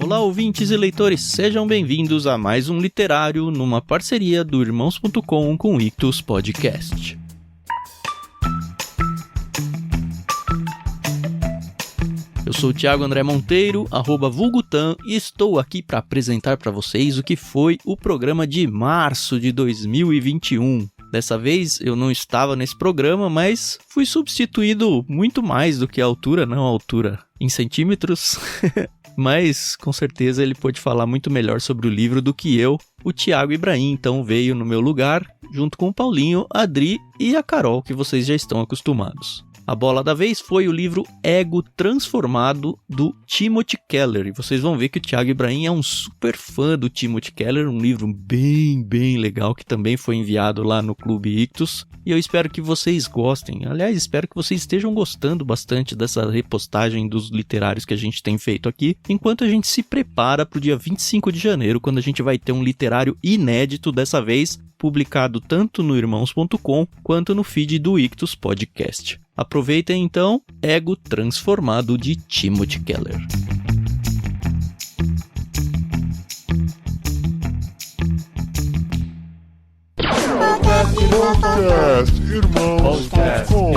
Olá, ouvintes e leitores, sejam bem-vindos a mais um Literário numa parceria do Irmãos.com com o Ictus Podcast. Eu sou o Thiago André Monteiro, @vulgutan, e estou aqui para apresentar para vocês o que foi o programa de março de 2021. Dessa vez eu não estava nesse programa, mas fui substituído muito mais do que a altura, não a altura em centímetros, mas com certeza ele pode falar muito melhor sobre o livro do que eu. O Thiago Ibrahim então veio no meu lugar, junto com o Paulinho, a Adri e a Carol, que vocês já estão acostumados. A bola da vez foi o livro Ego Transformado, do Timothy Keller. E vocês vão ver que o Thiago Ibrahim é um super fã do Timothy Keller, um livro bem legal que também foi enviado lá no Clube Ictus. E eu espero que vocês gostem. Aliás, espero que vocês estejam gostando bastante dessa repostagem dos literários que a gente tem feito aqui, enquanto a gente se prepara para o dia 25 de janeiro, quando a gente vai ter um literário inédito, dessa vez publicado tanto no Irmãos.com quanto no feed do Ictus Podcast. Aproveitem então Ego Transformado, de Timothy Keller. Podcast Irmãos.com.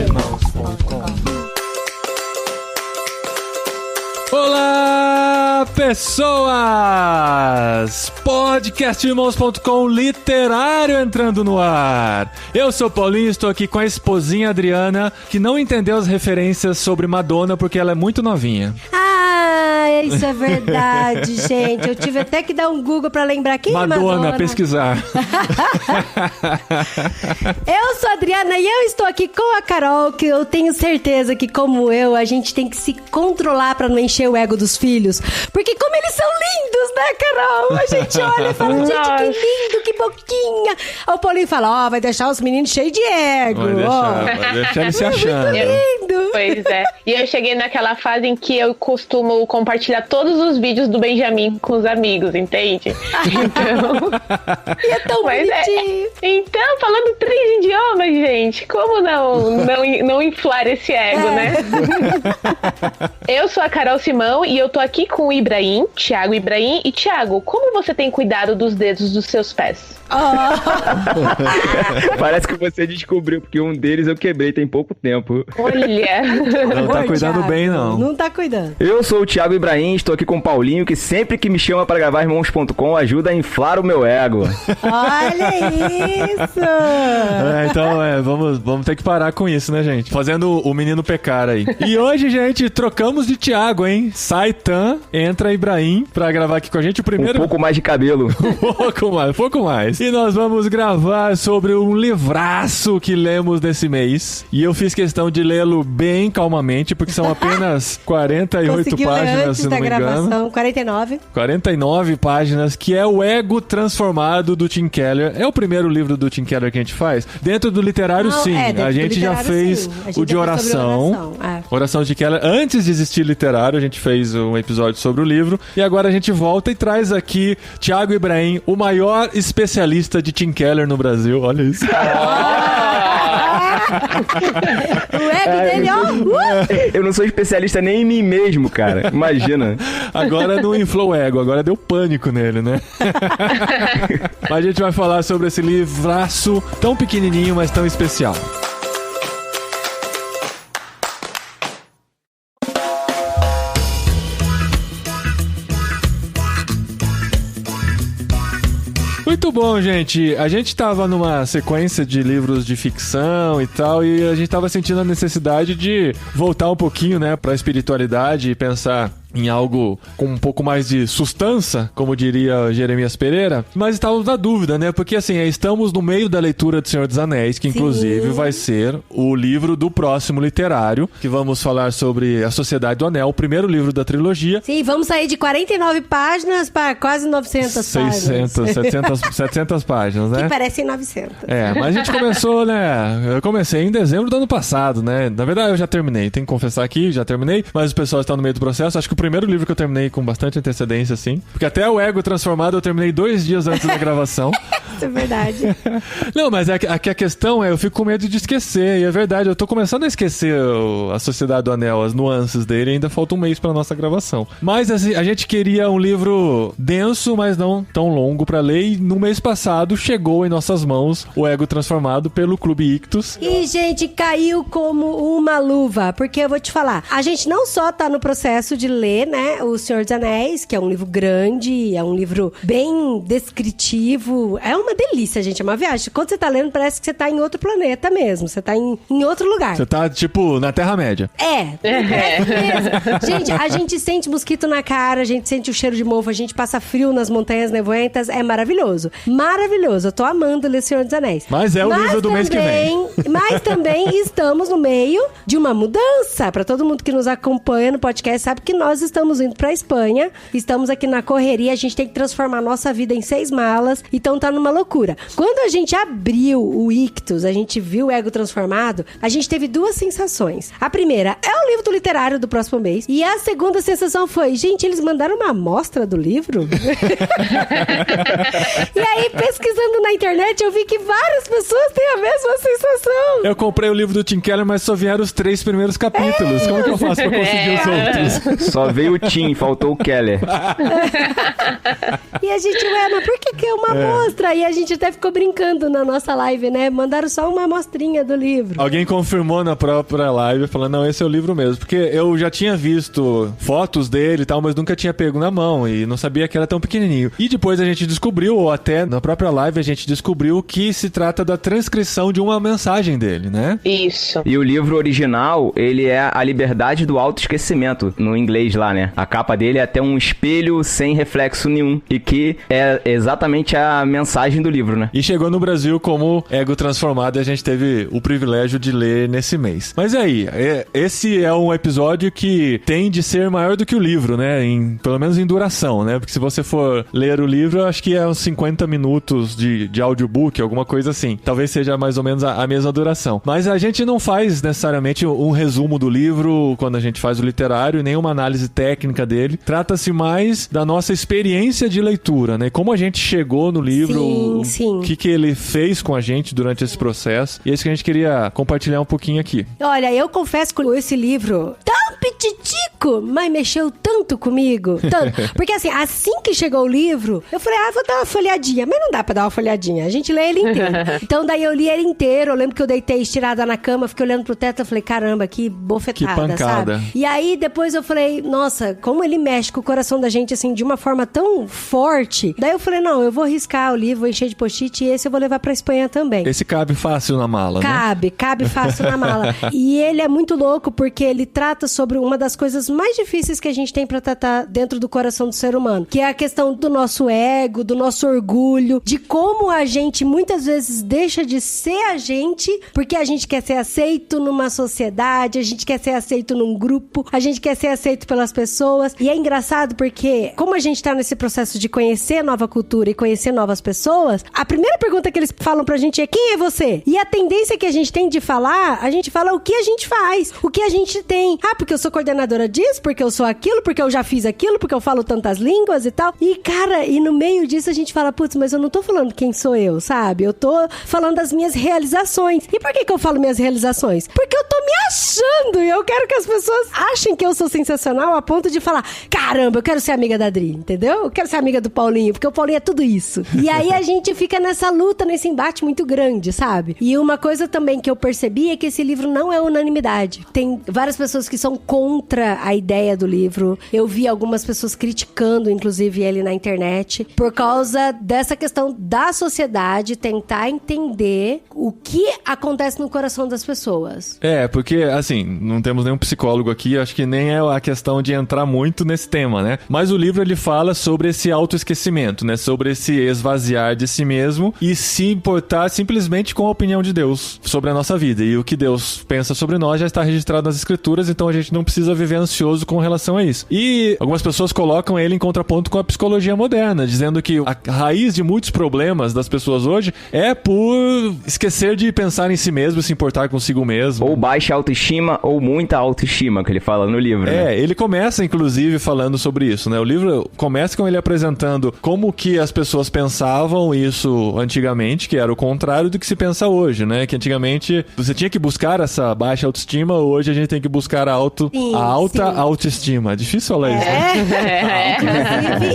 Olá, pessoas! Podcast Irmãos.com literário entrando no ar. Eu sou o Paulinho, estou aqui com a esposinha Adriana, que não entendeu as referências sobre Madonna porque ela é muito novinha. Isso é verdade, gente. Eu tive até que dar um Google pra lembrar quem é Madonna. Pesquisar. Eu sou a Adriana e eu estou aqui com a Carol, que eu tenho certeza que, como eu, a gente tem que se controlar pra não encher o ego dos filhos. Porque como eles são lindos, né, Carol? A gente olha e fala, gente, que lindo, que boquinha. Aí o Paulinho fala, vai deixar os meninos cheios de ego. Vai deixar eles se achando. Lindo. Pois é. E eu cheguei naquela fase em que eu costumo compartilhar todos os vídeos do Benjamin com os amigos, entende? Então... E é tão bonitinho. Então, falando 3 idiomas, gente, como não inflar esse ego, né? Eu sou a Carol Simão e eu tô aqui com o Ibrahim, Thiago Ibrahim. E Thiago, como você tem cuidado dos dedos dos seus pés? Parece que você descobriu, porque um deles eu quebrei tem pouco tempo. Olha. Não tá cuidando Thiago, bem, não. Não tá cuidando. Eu sou o Thiago Ibrahim, estou aqui com o Paulinho, que sempre que me chama pra gravar Irmãos.com ajuda a inflar o meu ego. Olha isso! Então, vamos ter que parar com isso, né, gente? Fazendo o menino pecar aí. E hoje, gente, trocamos de Thiago, hein? Sai Tan, entra Ibrahim pra gravar aqui com a gente o primeiro... Um pouco mais de cabelo. um pouco mais. E nós vamos gravar sobre um livraço que lemos nesse mês. E eu fiz questão de lê-lo bem calmamente, porque são apenas 48 páginas, se não me engano. 49 páginas, que é o Ego Transformado, do Tim Keller. É o primeiro livro do Tim Keller que a gente faz? Dentro do literário, sim. A gente já fez o de oração. Oração de Keller. Antes de existir literário, a gente fez um episódio sobre o livro. E agora a gente volta e traz aqui Thiago Ibrahim, o maior especialista de Tim Keller no Brasil. Olha isso. O ego dele, Eu não sou especialista nem em mim mesmo, cara. Imagina. Agora não inflou o ego, agora deu pânico nele, né? Mas a gente vai falar sobre esse livraço tão pequenininho, mas tão especial. Muito bom, gente. A gente tava numa sequência de livros de ficção e tal, e a gente tava sentindo a necessidade de voltar um pouquinho, né, pra espiritualidade e pensar em algo com um pouco mais de sustância, como diria Jeremias Pereira, mas estávamos na dúvida, né? Porque assim, estamos no meio da leitura do Senhor dos Anéis, que inclusive vai ser o livro do próximo literário, que vamos falar sobre A Sociedade do Anel, o primeiro livro da trilogia. Sim, vamos sair de 49 páginas para quase 900 páginas. 700 páginas, né? Que parecem 900. Mas a gente começou, né? Eu comecei em dezembro do ano passado, né? Na verdade, eu já terminei. Tenho que confessar aqui, já terminei, mas o pessoal está no meio do processo. Acho que o primeiro livro que eu terminei com bastante antecedência, assim. Porque até o Ego Transformado eu terminei 2 dias antes da gravação. Isso é verdade. Não, mas aqui a questão é, eu fico com medo de esquecer. E é verdade, eu tô começando a esquecer a Sociedade do Anel, as nuances dele. Ainda falta um mês pra nossa gravação. Mas assim, a gente queria um livro denso, mas não tão longo pra ler. E no mês passado chegou em nossas mãos o Ego Transformado pelo Clube Ictus. E, gente, caiu como uma luva. Porque eu vou te falar, a gente não só tá no processo de ler, né, O Senhor dos Anéis, que é um livro grande, é um livro bem descritivo. É uma delícia, gente, é uma viagem. Quando você tá lendo, parece que você tá em outro planeta mesmo. Você tá em outro lugar. Você tá, tipo, na Terra-média. É mesmo. Gente, a gente sente mosquito na cara, a gente sente o cheiro de mofo, a gente passa frio nas montanhas nevoentas. É maravilhoso. Maravilhoso. Eu tô amando ler O Senhor dos Anéis. Mas é o livro do mês que vem. Mas também estamos no meio de uma mudança. Pra todo mundo que nos acompanha no podcast, sabe que nós estamos indo pra Espanha. Estamos aqui na correria, a gente tem que transformar a nossa vida em 6 malas. Então tá numa loucura. Quando a gente abriu o Ictus, a gente viu o Ego Transformado, a gente teve 2 sensações. A primeira é o livro do literário do próximo mês. E a segunda sensação foi, gente, eles mandaram uma amostra do livro? E aí, pesquisando na internet, eu vi que várias pessoas têm a mesma sensação. Eu comprei o livro do Tim Keller, mas só vieram os 3 primeiros capítulos. Como que eu faço pra conseguir os outros? Só veio o Tim, faltou o Keller. E a gente, mas por que é uma amostra? E a gente até ficou brincando na nossa live, né? Mandaram só uma amostrinha do livro. Alguém confirmou na própria live, falando, não, esse é o livro mesmo. Porque eu já tinha visto fotos dele e tal, mas nunca tinha pego na mão e não sabia que era tão pequenininho. E depois a gente descobriu, ou até na própria live a gente descobriu que se trata da transcrição de uma mensagem dele, né? Isso. E o livro original, ele é A Liberdade do Autoesquecimento, no inglês lá, né? A capa dele é até um espelho sem reflexo nenhum, e que é exatamente a mensagem do livro, né? E chegou no Brasil como Ego Transformado e a gente teve o privilégio de ler nesse mês. Mas aí, esse é um episódio que tem de ser maior do que o livro, né? Pelo menos em duração, né? Porque se você for ler o livro, eu acho que é uns 50 minutos de audiobook, alguma coisa assim. Talvez seja mais ou menos a mesma duração. Mas a gente não faz necessariamente um resumo do livro quando a gente faz o literário, nem uma análise técnica dele. Trata-se mais da nossa experiência de leitura, né? Como a gente chegou no livro, sim. O que ele fez com a gente durante esse processo. E é isso que a gente queria compartilhar um pouquinho aqui. Olha, eu confesso que esse livro tão petitico, mas mexeu tanto comigo. Tanto. Porque assim que chegou o livro, eu falei, vou dar uma folhadinha. Mas não dá pra dar uma folhadinha. A gente lê ele inteiro. Então daí eu li ele inteiro. Eu lembro que eu deitei estirada na cama, fiquei olhando pro teto e falei, caramba, que bofetada, que pancada. Sabe? E aí depois eu falei, nossa, como ele mexe com o coração da gente, assim, de uma forma tão forte. Daí eu falei, não, eu vou riscar o livro, vou encher de post-it e esse eu vou levar pra Espanha também. Esse cabe fácil na mala, né? Cabe fácil na mala. E ele é muito louco porque ele trata sobre uma das coisas mais difíceis que a gente tem pra tratar dentro do coração do ser humano, que é a questão do nosso ego, do nosso orgulho, de como a gente muitas vezes deixa de ser a gente porque a gente quer ser aceito numa sociedade, a gente quer ser aceito num grupo, a gente quer ser aceito pelas pessoas. E é engraçado porque, como a gente tá nesse processo de conhecer nova cultura e conhecer novas pessoas, a primeira pergunta que eles falam pra gente é: quem é você? E a tendência que a gente tem de falar, a gente fala o que a gente faz, o que a gente tem. Porque eu sou coordenadora disso, porque eu sou aquilo, porque eu já fiz aquilo, porque eu falo tantas línguas e tal. E, cara, e no meio disso a gente fala, putz, mas eu não tô falando quem sou eu, sabe? Eu tô falando das minhas realizações. E por que eu falo minhas realizações? Porque eu tô me achando e eu quero que as pessoas achem que eu sou sensacional a ponto de falar, caramba, eu quero ser amiga da Adri, entendeu? Eu quero ser amiga do Paulinho, porque o Paulinho é tudo isso. E aí a gente fica nessa luta, nesse embate muito grande, sabe? E uma coisa também que eu percebi é que esse livro não é unanimidade. Tem várias pessoas que são contra a ideia do livro. Eu vi algumas pessoas criticando, inclusive, ele na internet, por causa dessa questão da sociedade tentar entender o que acontece no coração das pessoas. Porque, assim, não temos nenhum psicólogo aqui, acho que nem é a questão de entrar muito nesse tema, né? Mas o livro, ele fala sobre esse autoesquecimento, né? Sobre esse esvaziar de si mesmo e se importar simplesmente com a opinião de Deus sobre a nossa vida. E o que Deus pensa sobre nós já está registrado nas Escrituras, então a gente não precisa viver ansioso falacioso com relação a isso. E algumas pessoas colocam ele em contraponto com a psicologia moderna, dizendo que a raiz de muitos problemas das pessoas hoje é por esquecer de pensar em si mesmo e se importar consigo mesmo. Ou baixa autoestima ou muita autoestima, que ele fala no livro, né? Ele começa, inclusive, falando sobre isso, né? O livro começa com ele apresentando como que as pessoas pensavam isso antigamente, que era o contrário do que se pensa hoje, né? Que antigamente você tinha que buscar essa baixa autoestima, hoje a gente tem que buscar a alta autoestima. É difícil falar isso, né?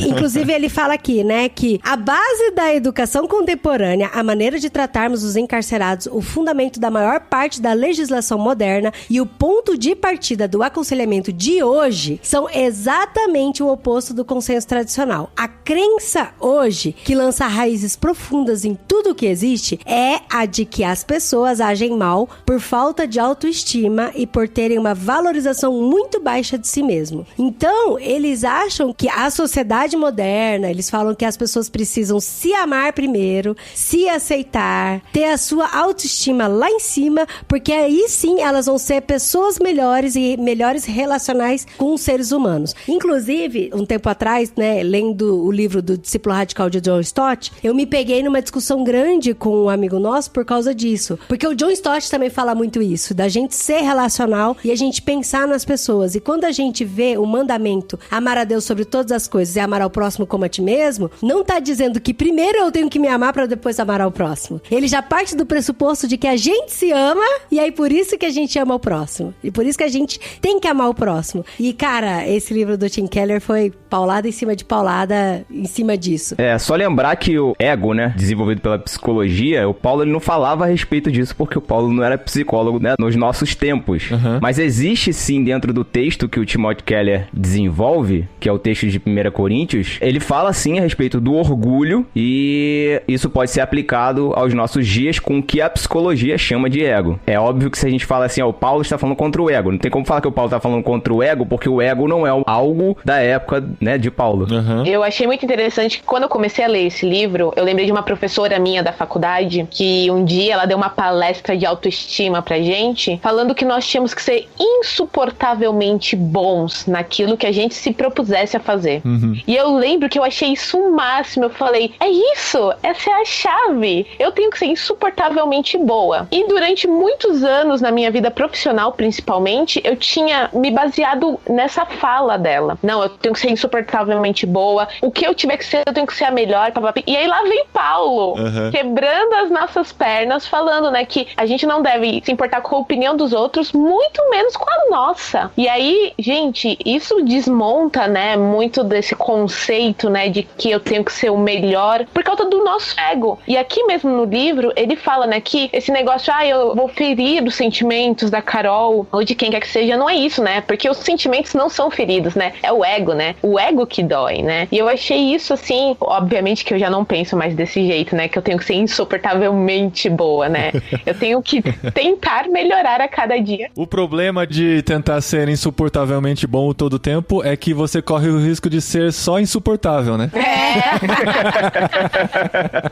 Inclusive, ele fala aqui, né, que a base da educação contemporânea, a maneira de tratarmos os encarcerados, o fundamento da maior parte da legislação moderna e o ponto de partida do aconselhamento de hoje são exatamente o oposto do consenso tradicional. A crença hoje, que lança raízes profundas em tudo o que existe, é a de que as pessoas agem mal por falta de autoestima e por terem uma valorização muito baixa de si mesmo. Então, eles acham que a sociedade moderna, eles falam que as pessoas precisam se amar primeiro, se aceitar, ter a sua autoestima lá em cima, porque aí sim elas vão ser pessoas melhores e melhores relacionais com os seres humanos. Inclusive, um tempo atrás, né, lendo o livro do Discípulo Radical de John Stott, eu me peguei numa discussão grande com um amigo nosso por causa disso. Porque o John Stott também fala muito isso, da gente ser relacional e a gente pensar nas pessoas. E quando a gente vê o mandamento amar a Deus sobre todas as coisas e amar ao próximo como a ti mesmo, não tá dizendo que primeiro eu tenho que me amar para depois amar ao próximo. Ele já parte do pressuposto de que a gente se ama e aí por isso que a gente ama o próximo. E por isso que a gente tem que amar o próximo. E, cara, esse livro do Tim Keller foi paulada em cima de paulada em cima disso. É, só lembrar que o ego, né, desenvolvido pela psicologia, o Paulo ele não falava a respeito disso porque o Paulo não era psicólogo, né, nos nossos tempos. Uhum. Mas existe sim dentro do texto que o Timothy Keller desenvolve, que é o texto de 1 Coríntios, ele fala sim a respeito do orgulho e isso pode ser aplicado aos nossos dias com o que a psicologia chama de ego. É óbvio que se a gente fala assim, ó, o Paulo está falando contra o ego, não tem como falar que o Paulo está falando contra o ego, porque o ego não é algo da época, né, de Paulo. Uhum. Eu achei muito interessante que quando eu comecei a ler esse livro, eu lembrei de uma professora minha da faculdade, que um dia ela deu uma palestra de autoestima pra gente, falando que nós tínhamos que ser insuportavelmente bons naquilo que a gente se propusesse a fazer. Uhum. E eu lembro que eu achei isso o máximo. Eu falei, é isso, essa é a chave. Eu tenho que ser insuportavelmente boa. E durante muitos anos na minha vida profissional, principalmente, eu tinha me baseado nessa fala dela. Não, eu tenho que ser insuportavelmente boa. O que eu tiver que ser, eu tenho que ser a melhor. Papapi. E aí lá vem Paulo, quebrando as nossas pernas, falando, né, que a gente não deve se importar com a opinião dos outros, muito menos com a nossa. E aí, gente, isso desmonta, né, muito desse conceito, né, de que eu tenho que ser o melhor por causa do nosso ego. E aqui mesmo no livro, ele fala, né, que esse negócio, eu vou ferir os sentimentos da Carol ou de quem quer que seja, não é isso, né, porque os sentimentos não são feridos, né, é o ego, né, o ego que dói, né. E eu achei isso, assim, obviamente que eu já não penso mais desse jeito, né, que eu tenho que ser insuportavelmente boa, né, eu tenho que tentar melhorar a cada dia. O problema de tentar ser insuportavelmente bom todo o tempo é que você corre o risco de ser só insuportável, né?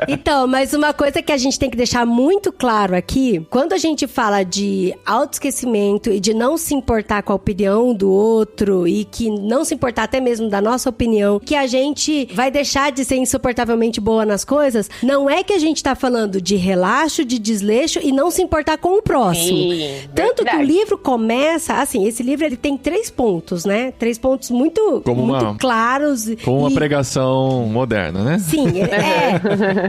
Então, mas uma coisa que a gente tem que deixar muito claro aqui, quando a gente fala de autoesquecimento e de não se importar com a opinião do outro e que não se importar até mesmo da nossa opinião, que a gente vai deixar de ser insuportavelmente boa nas coisas, não é que a gente tá falando de relaxo, de desleixo e não se importar com o próximo. Sim, tanto verdade. que o livro começa, assim, esse livro ele tem 3 pontos, né? 3 pontos muito claros. Com uma pregação moderna, né? Sim,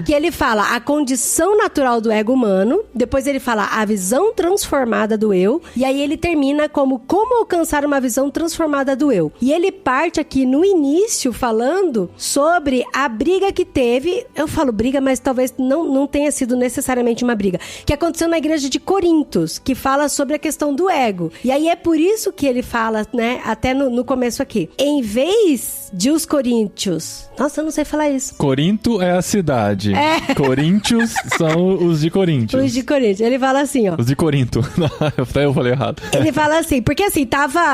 que ele fala a condição natural do ego humano, depois ele fala a visão transformada do eu, e aí ele termina como alcançar uma visão transformada do eu. E ele parte aqui no início falando sobre a briga que teve, eu falo briga, mas talvez não tenha sido necessariamente uma briga, que aconteceu na igreja de Corintos, que fala sobre a questão do ego. E aí é por isso que ele fala, né, até no começo aqui, em vez de os coríntios... Nossa, eu não sei falar isso. Corinto é a cidade. Coríntios são os de Coríntios. Os de Coríntios. Ele fala assim, ó. Os de Corinto. Até eu falei errado. Ele fala assim, porque assim,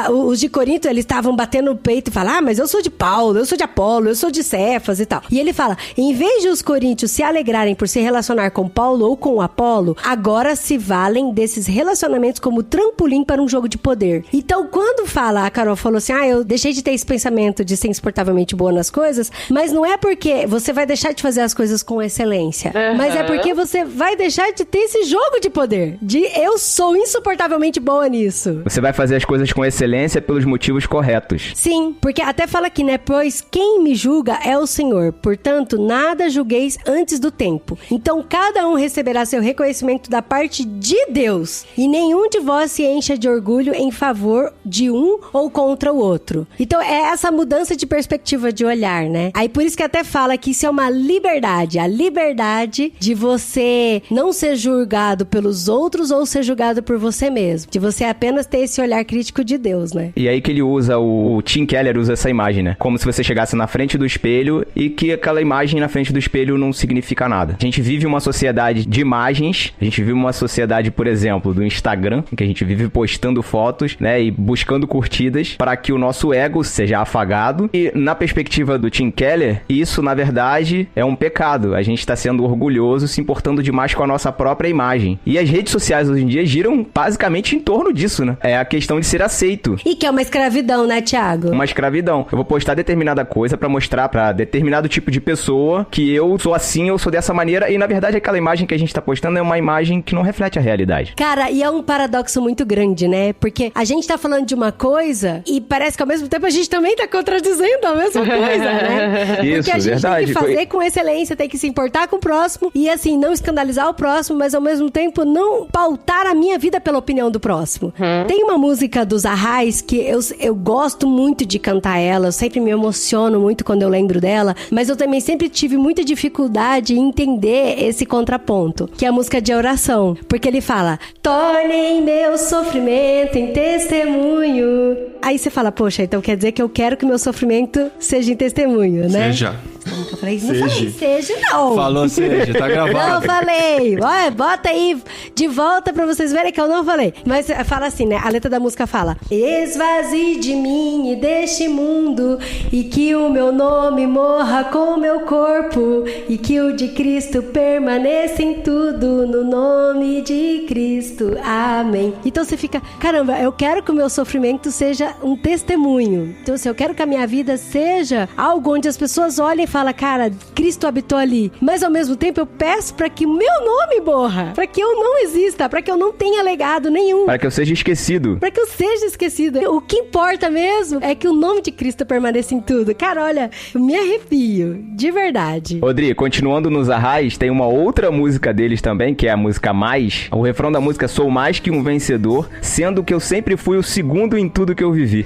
os de Corinto, eles estavam batendo no peito e falam, mas eu sou de Paulo, eu sou de Apolo, eu sou de Cefas e tal. E ele fala, em vez de os coríntios se alegrarem por se relacionar com Paulo ou com Apolo, agora se valem desses relacionamentos como trampolim para um jogo de poder. Então, quando quando a Carol falou assim, eu deixei de ter esse pensamento de ser insuportavelmente boa nas coisas, mas não é porque você vai deixar de fazer as coisas com excelência, mas é porque você vai deixar de ter esse jogo de poder, de eu sou insuportavelmente boa nisso. Você vai fazer as coisas com excelência pelos motivos corretos. Sim, porque até fala aqui, né, pois quem me julga é o Senhor, portanto, nada julgueis antes do tempo. Então, cada um receberá seu reconhecimento da parte de Deus, e nenhum de vós se encha de orgulho em favor de um ou contra o outro. Então, é essa mudança de perspectiva de olhar, né? Aí, por isso que até fala que isso é uma liberdade, a liberdade de você não ser julgado pelos outros ou ser julgado por você mesmo, de você apenas ter esse olhar crítico de Deus, né? E aí que ele usa, o Tim Keller usa essa imagem, né? Como se você chegasse na frente do espelho e que aquela imagem na frente do espelho não significa nada. A gente vive uma sociedade de imagens, a gente vive uma sociedade, por exemplo, do Instagram, em que a gente vive postando fotos, né, e buscando curtidas para que o nosso ego seja afagado. E na perspectiva do Tim Keller, isso, na verdade, é um pecado. A gente está sendo orgulhoso, se importando demais com a nossa própria imagem. E as redes sociais hoje em dia giram basicamente em torno disso, né? É a questão de ser aceito. E que é uma escravidão, né, Thiago? Uma escravidão. Eu vou postar determinada coisa pra mostrar pra determinado tipo de pessoa que eu sou assim, eu sou dessa maneira, e na verdade aquela imagem que a gente tá postando é uma imagem que não reflete a realidade. Cara, e é um paradoxo muito grande, né? Porque a gente tá falando de uma coisa e parece que ao mesmo tempo a gente também tá contradizendo a mesma coisa, né? Isso, porque a gente verdade. tem que fazer com excelência, tem que se importar com o próximo e assim, não escandalizar o próximo, mas ao mesmo tempo não pautar a minha vida pela opinião do próximo. Tem uma música dos Arraiz que eu gosto muito de cantar ela, eu sempre me emociono muito quando eu lembro dela, mas eu também sempre tive muita dificuldade em entender esse contraponto, que é a música de oração, porque ele fala, tornem meu sofrimento em testemunho. Aí você fala, poxa, então quer dizer que eu quero que meu sofrimento seja em testemunho, né? Seja. Eu falei, não falei seja, não. Falou seja, tá gravado. Não falei. Olha, bota aí de volta pra vocês verem que eu não falei. Mas fala assim, né? A letra da música fala, esvazie de mim e deste mundo, e que o meu nome morra com o meu corpo, e que o de Cristo permaneça em tudo, no nome de Cristo. Amém. Então você fica, caramba, eu quero que o meu sofrimento seja um testemunho. Então, assim, eu quero que a minha vida seja algo onde as pessoas olhem e falam, cara, Cristo habitou ali. Mas ao mesmo tempo eu peço pra que o meu nome morra, pra que eu não exista, pra que eu não tenha legado nenhum. Para que eu seja esquecido. Pra que eu seja esquecido. O que importa mesmo é que o nome de Cristo permaneça em tudo. Cara, olha, eu me arrepio, de verdade. Rodrigo, continuando nos Arraiz, tem uma outra música deles também, que é a música Mais. O refrão da música, sou mais que um vencedor, sendo que eu sempre fui o segundo em tudo que eu vivi.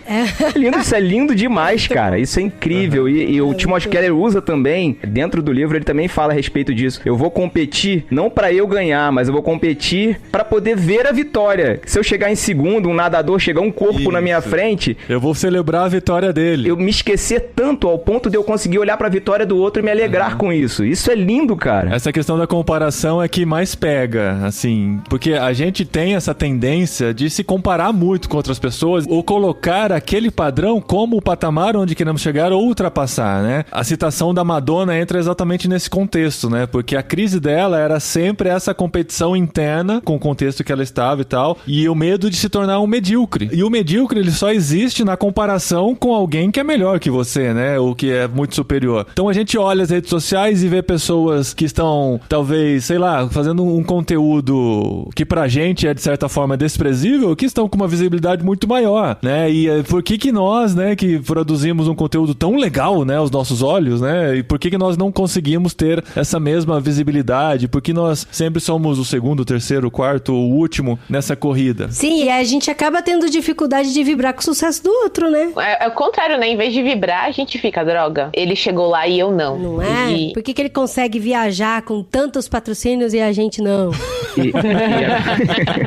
Lindo, isso é lindo demais, cara. Isso é incrível. E o Timothy Keller usa também, dentro do livro, ele também fala a respeito disso. Eu vou competir, não pra eu ganhar, mas eu vou competir pra poder ver a vitória. Se eu chegar em segundo, um nadador chegar um corpo na minha frente, eu vou celebrar a vitória dele. Eu me esquecer tanto ao ponto de eu conseguir olhar pra vitória do outro e me alegrar com isso. Isso é lindo, cara. Essa questão da comparação é que mais pega, assim, porque a gente tem essa tendência de se comparar muito com outras pessoas ou colocar aquele padrão como o patamar onde queremos chegar ou ultrapassar, né? A citação da Madonna entra exatamente nesse contexto, né? Porque a crise dela era sempre essa competição interna com o contexto que ela estava e tal, e o medo de se tornar um medíocre. E o medíocre, ele só existe na comparação com alguém que é melhor que você, né? Ou que é muito superior. Então a gente olha as redes sociais e vê pessoas que estão, talvez, sei lá, fazendo um conteúdo que pra gente é de certa forma desprezível, que estão com uma visibilidade muito maior, né? E por que nós, né, que produzimos um conteúdo tão legal, né, aos nossos olhos, né? E por que nós não conseguimos ter essa mesma visibilidade? Por que nós sempre somos o segundo, o terceiro, o quarto, o último nessa corrida? Sim, e a gente acaba tendo dificuldade de vibrar com o sucesso do outro, né? É o contrário, né? Em vez de vibrar, a gente fica, droga. Ele chegou lá e eu não. Não é? Por que ele consegue viajar com tantos patrocínios e a gente não?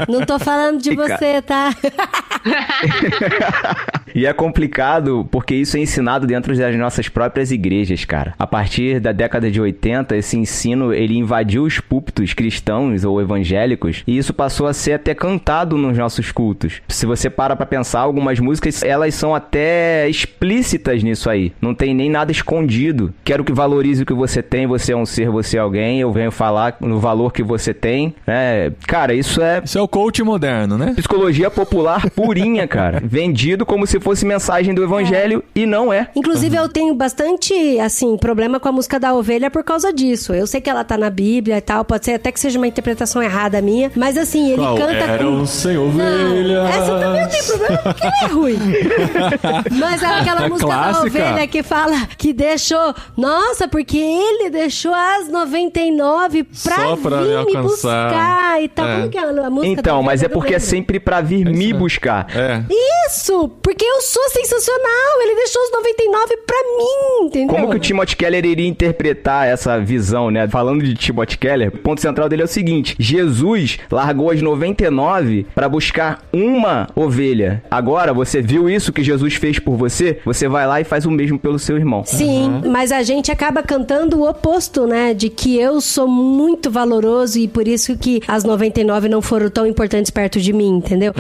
Não tô falando de você, tá? E é complicado porque isso é ensinado dentro das nossas próprias igrejas, cara. A partir da década de 80, esse ensino, ele invadiu os púlpitos cristãos ou evangélicos e isso passou a ser até cantado nos nossos cultos. Se você para pra pensar, algumas músicas, elas são até explícitas nisso aí. Não tem nem nada escondido. Quero que valorize o que você tem, você é um ser, você é alguém, eu venho falar no valor que você tem, né? Cara, isso é o coach moderno, né? psicologia popular purinha, cara. Vendido como se fosse mensagem do evangelho e não é. Inclusive, eu tenho bastante, assim, problema com a música da ovelha por causa disso. Eu sei que ela tá na Bíblia e tal, pode ser até que seja uma interpretação errada minha, mas assim, ele canta era com... sem ovelha. Não, essa também não tem problema porque ela é ruim. Mas é aquela música clássica. da ovelha que fala que deixou... Nossa, porque ele deixou as 99 Só pra vir me alcançar. buscar e tal. Como que é a música da Então, ovelha? mas é Eu não porque é lembro. sempre pra vir me buscar. É. Isso! Porque eu sou sensacional! Ele deixou os 99 pra mim, entendeu? Como que o Timothy Keller iria interpretar essa visão, né? Falando de Timothy Keller, o ponto central dele é o seguinte: Jesus largou as 99 para buscar uma ovelha. Agora, você viu isso que Jesus fez por você? Você vai lá e faz o mesmo pelo seu irmão. Sim, mas a gente acaba cantando o oposto, né? De que eu sou muito valoroso e por isso que as 99 não foram tão importantes perto de mim, entendeu?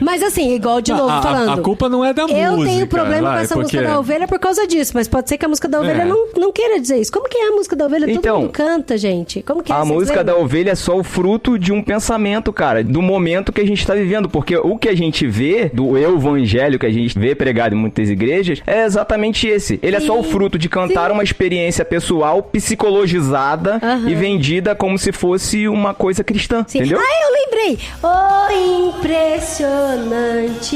Mas assim, igual de novo falando. A culpa não é da música. Eu tenho problema com vai, essa porque... música da ovelha por causa disso, mas pode ser que a música da ovelha não queira dizer isso. Como que é a música da ovelha? Todo Então, mundo canta, gente. Como que é? A Vocês música lembram? da ovelha é só o fruto de um pensamento, cara, do momento que a gente tá vivendo, porque o que a gente vê, do evangelho que a gente vê pregado em muitas igrejas, é exatamente esse. Ele é só o fruto de cantar uma experiência pessoal, psicologizada e vendida como se fosse uma coisa cristã, Sim. entendeu? Ah, eu lembrei! O impressionante,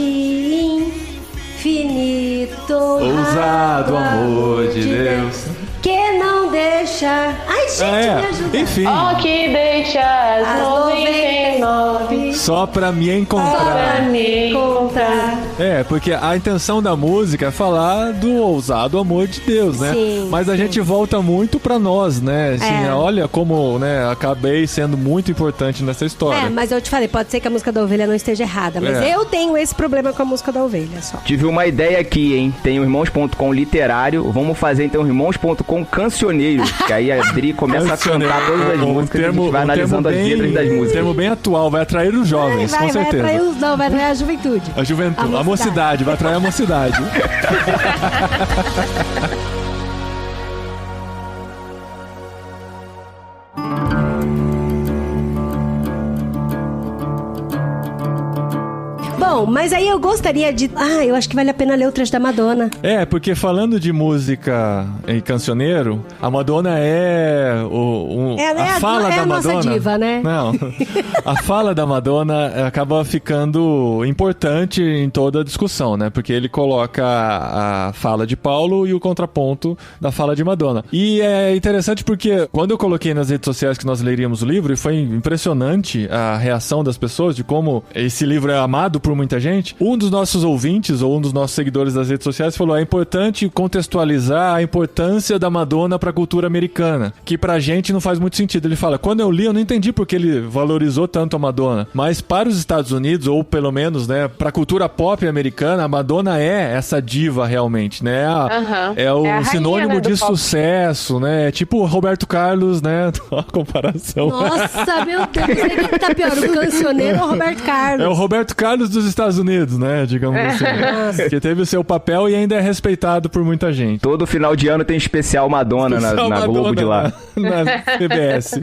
infinito, Ousado amor de Deus. que não deixa... Ai, gente, me ajuda. Enfim, Ó, que deixa as 99 só pra me pra encontrar. me encontrar. É, porque a intenção da música é falar do ousado amor de Deus, né? Sim, Mas a gente volta muito pra nós, né? Assim, É. olha como, né, acabei sendo muito importante nessa história. É, mas eu te falei, pode ser que a música da ovelha não esteja errada, mas É. eu tenho esse problema com a música da ovelha só. Tive uma ideia aqui, hein? Tem o irmãos.com literário, vamos fazer então o irmãos.com cancioneiro, que aí a Adri começa a cantar todas as músicas e a gente vai analisando as letras das Um músicas. termo bem atual, vai atrair os jovens, com certeza. Vai atrair a juventude. A juventude, a mocidade, vai atrair a mocidade. Bom, mas aí eu gostaria de... Ah, eu acho que vale a pena ler o trecho da Madonna. É, porque falando de música e cancioneiro, a Madonna é Ela é a a fala da nossa Madonna. diva, né? Não. A fala da Madonna acaba ficando importante em toda a discussão, né? Porque ele coloca a fala de Paulo e o contraponto da fala de Madonna. E é interessante porque quando eu coloquei nas redes sociais que nós leríamos o livro, e foi impressionante a reação das pessoas de como esse livro é amado por muita gente, um dos nossos ouvintes ou um dos nossos seguidores das redes sociais falou: é importante contextualizar a importância da Madonna pra cultura americana, que pra gente não faz muito sentido. Ele fala: quando eu li, eu não entendi porque ele valorizou tanto a Madonna, mas para os Estados Unidos, ou pelo menos, né, pra cultura pop americana, a Madonna é essa diva realmente, né? É o É a rainha, sinônimo né, do de pop. sucesso, né? É tipo o Roberto Carlos, né? A comparação. Nossa, meu Deus, não sei quem tá pior, o cancioneiro ou o Roberto Carlos? É o Roberto Carlos dos Estados Unidos, né? Digamos assim. Que teve o seu papel e ainda é respeitado por muita gente. Todo final de ano tem especial Madonna na Globo de lá. Na CBS.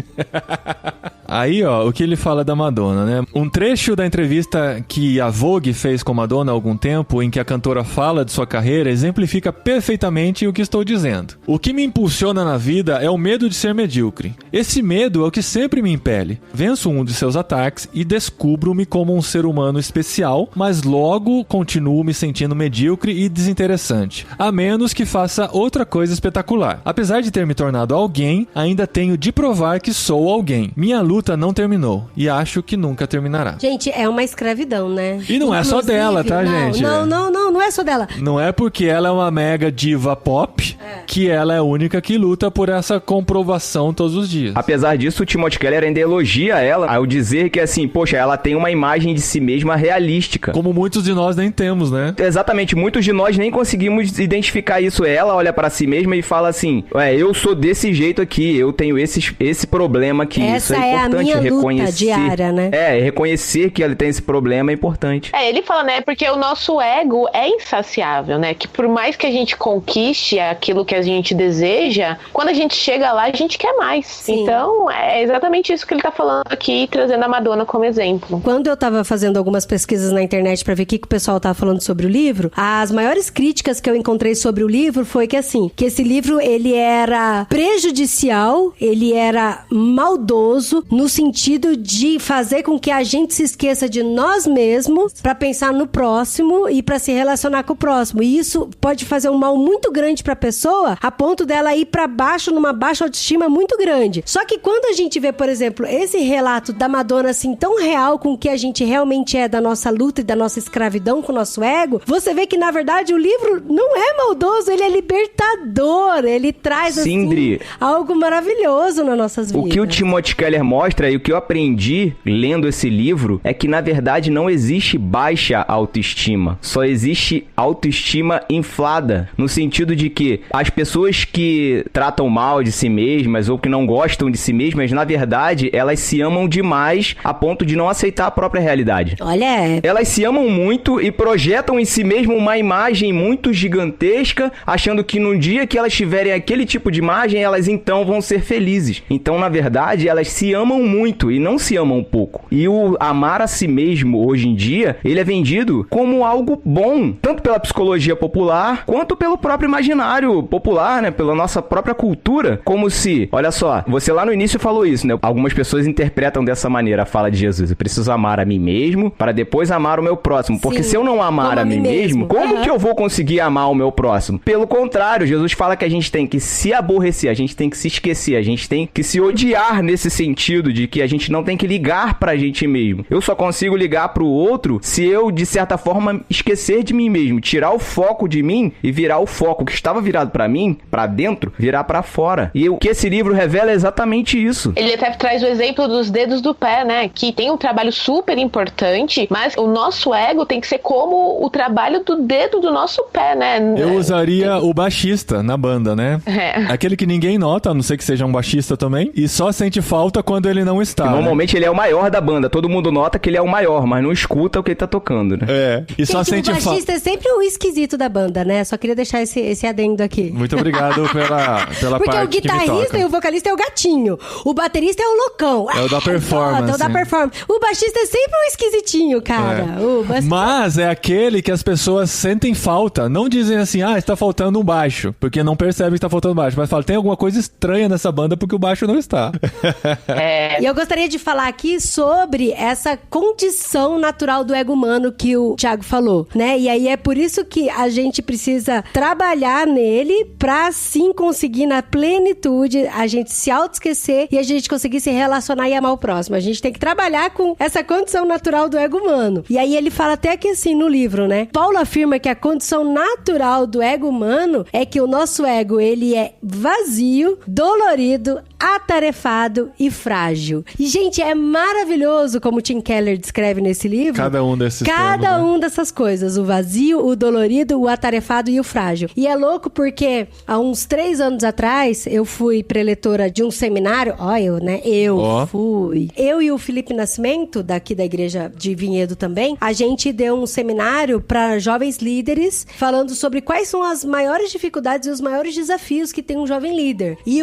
Aí, ó, o que ele fala da Madonna, né? Um trecho da entrevista que a Vogue fez com Madonna há algum tempo, em que a cantora fala de sua carreira, exemplifica perfeitamente o que estou dizendo. O que me impulsiona na vida é o medo de ser medíocre. Esse medo é o que sempre me impele. Venço um de seus ataques e descubro-me como um ser humano especial, mas logo continuo me sentindo medíocre e desinteressante, a menos que faça outra coisa espetacular. Apesar de ter me tornado alguém, ainda tenho de provar que sou alguém. Minha luta não terminou e acho que nunca terminará. Gente, é uma escravidão, né? E não é só dela, tá, não, gente? Não é só dela. Não é porque ela é uma mega diva pop que ela é a única que luta por essa comprovação todos os dias. Apesar disso, o Timothy Keller ainda elogia ela ao dizer que, assim, poxa, ela tem uma imagem de si mesma realística. Como muitos de nós nem temos, né? Exatamente, muitos de nós nem conseguimos identificar isso. Ela olha pra si mesma e fala assim, eu sou desse jeito aqui, eu tenho esse problema aqui. Essa isso é importante, a minha luta reconhecer, diária, né? Reconhecer que ela tem esse problema é importante. Ele fala, né, porque o nosso ego é insaciável, né, que por mais que a gente conquiste aquilo que a gente deseja, quando a gente chega lá, a gente quer mais. Sim. Então, é exatamente isso que ele tá falando aqui, trazendo a Madonna como exemplo. Quando eu tava fazendo algumas pesquisas na internet pra ver o que o pessoal tava falando sobre o livro, as maiores críticas que eu encontrei sobre o livro foi que, assim, que esse livro, ele era prejudicial, ele era maldoso, no sentido de fazer com que a gente se esqueça de nós mesmos pra pensar no próximo e pra se relacionar com o próximo. E isso pode fazer um mal muito grande pra pessoa, a ponto dela ir pra baixo, numa baixa autoestima muito grande. Só que quando a gente vê, por exemplo, esse relato da Madonna, assim, tão real com o que a gente realmente é da nossa luta e da nossa escravidão com o nosso ego, você vê que, na verdade, o livro não é maldoso, ele é libertador, ele traz, assim, algo maravilhoso nas nossas vidas. O que o Timothy Keller mostra e o que eu aprendi lendo esse livro é que, na verdade, não existe baixa autoestima, só existe autoestima inflada, no sentido de que as pessoas que tratam mal de si mesmas ou que não gostam de si mesmas, na verdade, elas se amam demais a ponto de não aceitar a própria realidade. Olha, elas se amam muito e projetam em si mesmo uma imagem muito gigantesca, achando que no dia que elas tiverem aquele tipo de imagem, elas então vão ser felizes. Então, na verdade, elas se amam muito e não se amam pouco. E o amar a si mesmo, hoje em dia, ele é vendido como algo bom, tanto pela psicologia popular, quanto pelo próprio imaginário popular, né? Pela nossa própria cultura. Como se, olha só, você lá no início falou isso, né? Algumas pessoas interpretam dessa maneira a fala de Jesus. Eu preciso amar a mim mesmo para depois amar o meu próximo. Porque se eu não amar a mim mesmo, como que eu vou conseguir amar o meu próximo? Pelo contrário, Jesus fala que a gente tem que se aborrecer, a gente tem que se esquecer, a gente tem que se odiar nesse sentido de que a gente não tem que ligar pra gente mesmo. Eu só consigo ligar pro outro se eu, de certa forma, esquecer de mim mesmo, tirar o foco de mim e virar o foco que estava virado pra mim, pra dentro, virar pra fora. E o que esse livro revela é exatamente isso. Ele até traz o exemplo dos dedos do pé, né? Que tem um trabalho super importante, mas o nosso ego tem que ser como o trabalho do dedo do nosso pé, né? Eu usaria o baixista na banda, né? Aquele que ninguém nota, a não ser que seja um baixista também, e só sente falta quando ele não está. Normalmente ele é o maior da banda, todo mundo nota que ele é o maior, mas não escuta o que ele tá tocando, né? E só sente falta. O baixista é sempre o esquisito da banda, né? Só queria deixar esse adendo aqui. Muito obrigado pela porque parte que me toca. Porque o guitarrista e o vocalista é o gatinho, o baterista é o loucão. É o da performance. É o da performance. O baixista é sempre um esquisitinho, cara. Mas é aquele que as pessoas sentem falta. Não dizem assim, está faltando um baixo, porque não percebem que está faltando baixo. Mas falam, tem alguma coisa estranha nessa banda porque o baixo não está. E eu gostaria de falar aqui sobre essa condição natural do ego humano que o Thiago falou, né? E aí é por isso que a gente precisa trabalhar nele pra sim conseguir na plenitude a gente se auto-esquecer e a gente conseguir se relacionar e amar o próximo. A gente tem que trabalhar com essa condição natural do ego humano. E aí ele fala até que assim no livro, né? Paulo afirma que a condição natural do ego humano é que o nosso ego, ele é vazio, dolorido, atarefado e frágil. E, gente, é maravilhoso como o Tim Keller descreve nesse livro. Cada um desses Cada termos, um dessas coisas. O vazio, o dolorido, o atarefado e o frágil. E é louco porque há uns 3 anos atrás eu fui preletora de um seminário. Fui. Eu e o Felipe Nascimento, daqui da igreja de Vinhedo também, a gente deu um seminário para jovens líderes falando sobre quais são as maiores dificuldades e os maiores desafios que tem um jovem líder. E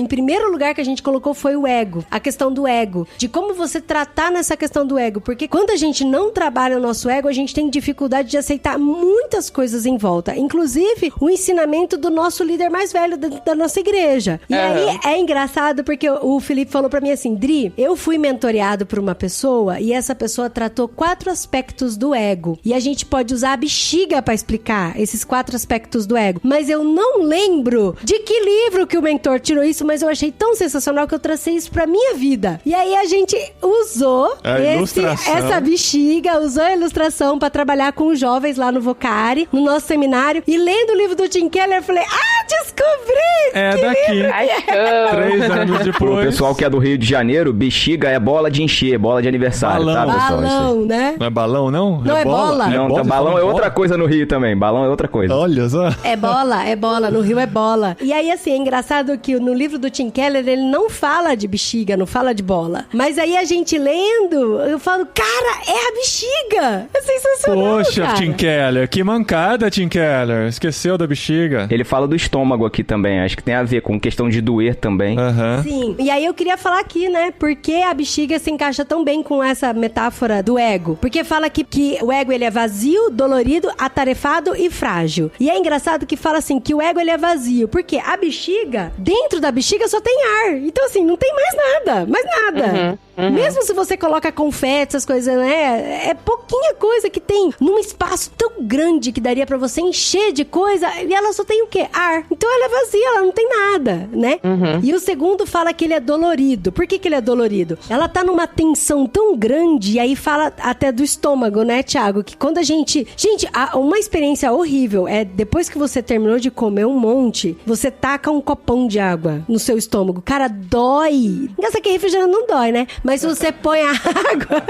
em primeiro lugar que a gente colocou foi o ego. A questão do ego. De como você tratar nessa questão do ego. Porque quando a gente não trabalha o nosso ego, a gente tem dificuldade de aceitar muitas coisas em volta. Inclusive, o ensinamento do nosso líder mais velho da nossa igreja. E aí, é engraçado porque o Felipe falou pra mim assim, Dri, eu fui mentoreado por uma pessoa e essa pessoa tratou 4 aspectos do ego. E a gente pode usar a bexiga pra explicar esses 4 aspectos do ego. Mas eu não lembro de que livro que o mentor tirou isso, mas eu achei tão sensacional que eu tracei isso pra minha vida. E aí a gente usou essa bexiga, usou a ilustração pra trabalhar com os jovens lá no Vocari, no nosso seminário. E lendo o livro do Tim Keller, eu falei, descobri! É daqui. Achou. 3 anos Pro depois. pessoal que é do Rio de Janeiro, bexiga é bola de encher, bola de aniversário, Balão. tá, pessoal? Isso aí. Balão, né? Não é balão, não? Não, é bola. Não, bola? então, balão é outra coisa no Rio também. Balão é outra coisa. Olha só. É bola. No Rio é bola. E aí, assim, é engraçado que no livro do Tim Keller, ele não fala de bexiga, não fala de bola. Mas aí a gente lendo, eu falo, cara, é a bexiga! É sensacional, Poxa, cara. Tim Keller, que mancada, Tim Keller. Esqueceu da bexiga. Ele fala do estômago aqui também. Acho que tem a ver com questão de doer também. Aham. Sim. E aí eu queria falar aqui, né, por que a bexiga se encaixa tão bem com essa metáfora do ego. Porque fala que o ego, ele é vazio, dolorido, atarefado e frágil. E é engraçado que fala assim, que o ego, ele é vazio. Porque a bexiga, dentro da bexiga só tem ar. Então assim, não tem mais nada. Mesmo se você coloca confete, essas coisas, né? É pouquinha coisa que tem num espaço tão grande que daria pra você encher de coisa e ela só tem o quê? Ar. Então ela é vazia, ela não tem nada, né? E o segundo fala que ele é dolorido. Por que ele é dolorido? Ela tá numa tensão tão grande e aí fala até do estômago, né, Thiago? Que quando a gente... Gente, uma experiência horrível é depois que você terminou de comer um monte, você taca um copão de água no seu estômago. Cara, dói. Engraçado que refrigerante não dói, né? Mas se você põe a água...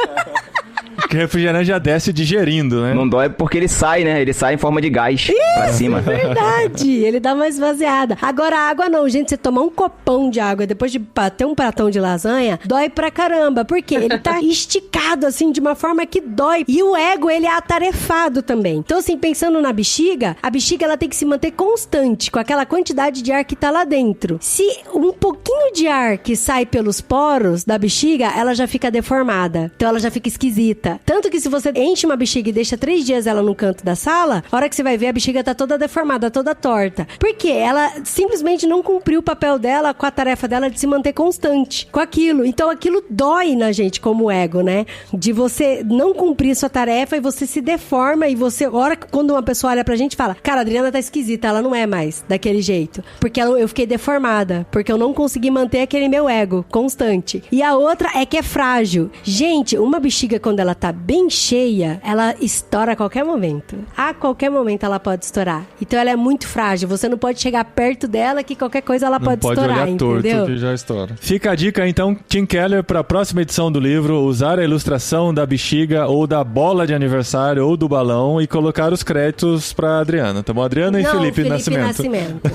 Que refrigerante já desce digerindo, né? Não dói porque ele sai, né? Ele sai em forma de gás pra cima. Verdade, ele dá uma esvaziada. Agora a água não, gente, você tomar um copão de água depois de bater um pratão de lasanha, dói pra caramba, porque ele tá esticado assim de uma forma que dói. E o ego, ele é atarefado também. Então assim, pensando na bexiga, a bexiga ela tem que se manter constante com aquela quantidade de ar que tá lá dentro. Se um pouquinho de ar que sai pelos poros da bexiga, ela já fica deformada. Então ela já fica esquisita. Tanto que se você enche uma bexiga e deixa 3 dias ela no canto da sala, a hora que você vai ver, a bexiga tá toda deformada, toda torta. Por quê? Ela simplesmente não cumpriu o papel dela com a tarefa dela de se manter constante com aquilo. Então aquilo dói na gente como ego, né? De você não cumprir sua tarefa e você se deforma e você, quando uma pessoa olha pra gente, fala, cara, a Adriana tá esquisita, ela não é mais daquele jeito. Porque eu fiquei deformada, porque eu não consegui manter aquele meu ego constante. E a outra é que é frágil. Gente, uma bexiga quando ela tá bem cheia, ela estoura a qualquer momento. A qualquer momento ela pode estourar. Então ela é muito frágil. Você não pode chegar perto dela que qualquer coisa ela pode estourar, olhar entendeu? torto que já estoura. Fica a dica então, Tim Keller, para a próxima edição do livro, usar a ilustração da bexiga ou da bola de aniversário ou do balão e colocar os créditos pra Adriana, tá bom? Adriana e Felipe Nascimento.